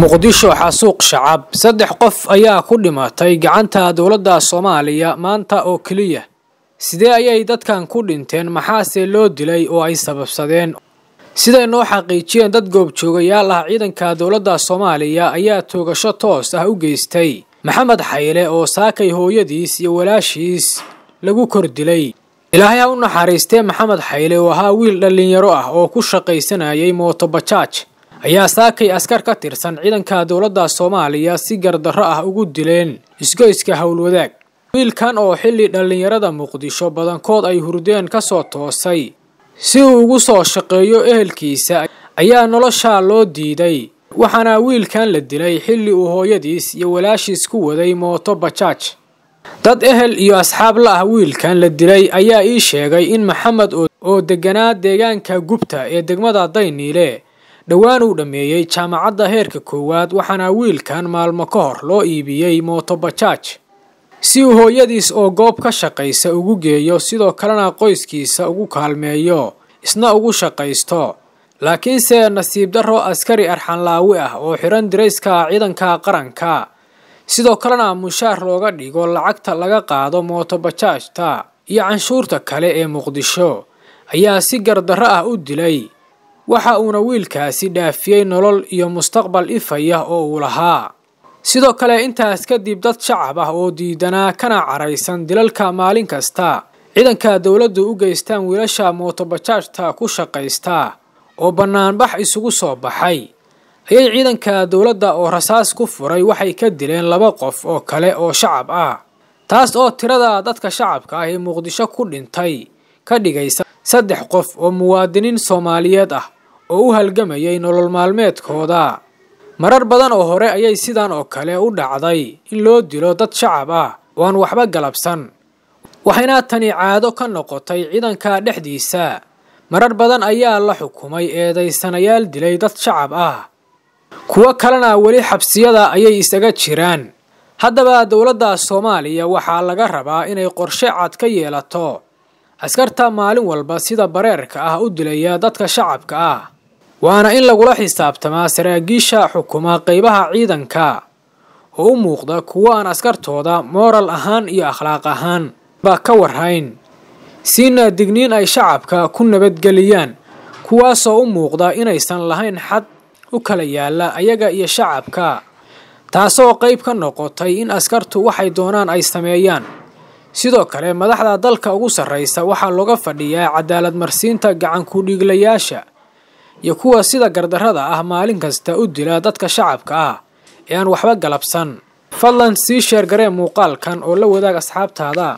muqdisho xasuuq shacab saddex qof ayaa ku dhimatay gacanta dawladda Soomaaliya maanta oo kaliya sidee ayay dadkan ku dhinteen maxaase loo dilay oo ay sababsadeen sida noo xaqiijiyeen dad goob joogayaal ah ciidanka dawladda Soomaaliya ayaa toogasho toos ah u geystay Maxamed Xayle oo saakay hooyadiis iyo walaashiis lagu kordilay ilaahay ha u naxariistay Maxamed Xayle oo ahaa wiil dhalinyaro ah oo ku shaqaysanayay mooto bajaaj ayaa saakay askar ka tirsan ciidanka dawladda Soomaaliya si gardarro ah ugu dileen isgoyska hawlwadaag wiilkan oo xilli dhalinyarada Muqdisho badankood ay hurdeen ka soo toosay si uu ugu soo shaqeeyo ehelkiisa ayaa nolosha loo diiday waxaana wiilkan la dilay xilli uu hooyadiis iyo walaashiis ku waday mooto bajaaj dad ehel iyo asxaab la ah wiilkan la dilay ayaa ii sheegay in Maxamed oo deganaa deegaanka Gubta ee degmada Dayniile dhawaan uu dhameeyay jaamacadda heerka koowaad waxaana wiilkan maalmo ka hor loo iibiyay mooto bajaaj si uu hooyadiis oo goob ka shaqaysa ugu geeyo sidoo kalena qoyskiisa ugu kaalmeeyo isna ugu shaqaysto laakiin se nasiib darro askari arxan laawi ah oo xiran dirayska ciidanka qaranka sidoo kalena mushaar looga dhigo lacagta laga qaado mooto bajaajta iyo canshuurta kale ee Muqdisho ayaa si gardarro ah u dilay waxa uuna wiilkaasi dhaafiyay nolol iyo mustaqbal ifaya oo uu lahaa sidoo kale intaas kadib dad shacab ah oo diidanaa kana caraysan dilalka maalin kasta ciidanka dawladdu u geystaan wiilasha mooto bajaajta ku shaqaysta oo banaanbax isugu soo baxay ayay ciidanka dawladda oo rasaas ku furay waxay ka dileen laba qof oo kale oo shacab ah taas oo tirada dadka shacabka ah ee Muqdisho ku dhintay ka dhigaysa saddex qof oo muwaadiniin Soomaaliyeed ah oo u halgamayay nolol maalmeedkooda marar badan oo hore ayay sidaan oo kale u dhacday in loo dilo dad shacab ah oo aan waxba galabsan waxayna tani caado ka noqotay ciidanka dhexdiisa marar badan ayaa la xukumay eedaysanayaal dilay dad shacab ah kuwa kalena wali xabsiyada ayay isaga jiraan haddaba dawladda Soomaaliya waxaa laga rabaa inay qorshe cad ka yeelato askarta maalin walba sida bareerka ah u dilaya dadka shacabka ah waana in lagula xisaabtamaa saraakiisha xukuma qaybaha ciidanka oo u muuqda kuwa aan askartooda moral ahaan iyo akhlaaq ahaan ba ka warhayn sina digniin ay shacabka ku nabadgeliyaan kuwaasoo u muuqda inaysan lahayn xad u kala yaala ayaga iyo shacabka taasoo qayb ka noqotay in askartu waxay doonaan ay sameeyaan sidoo kale madaxda dalka ugu sarreysa waxaa looga fadhiyaa cadaalad marsiinta gacan ku dhiglayaasha iyo kuwa sida gardarrada ah maalin kasta u dila dadka shacabka ah ee aan waxba galabsan fadlan sii sheer garee muuqaalkan oo la wadaag asxaabtaada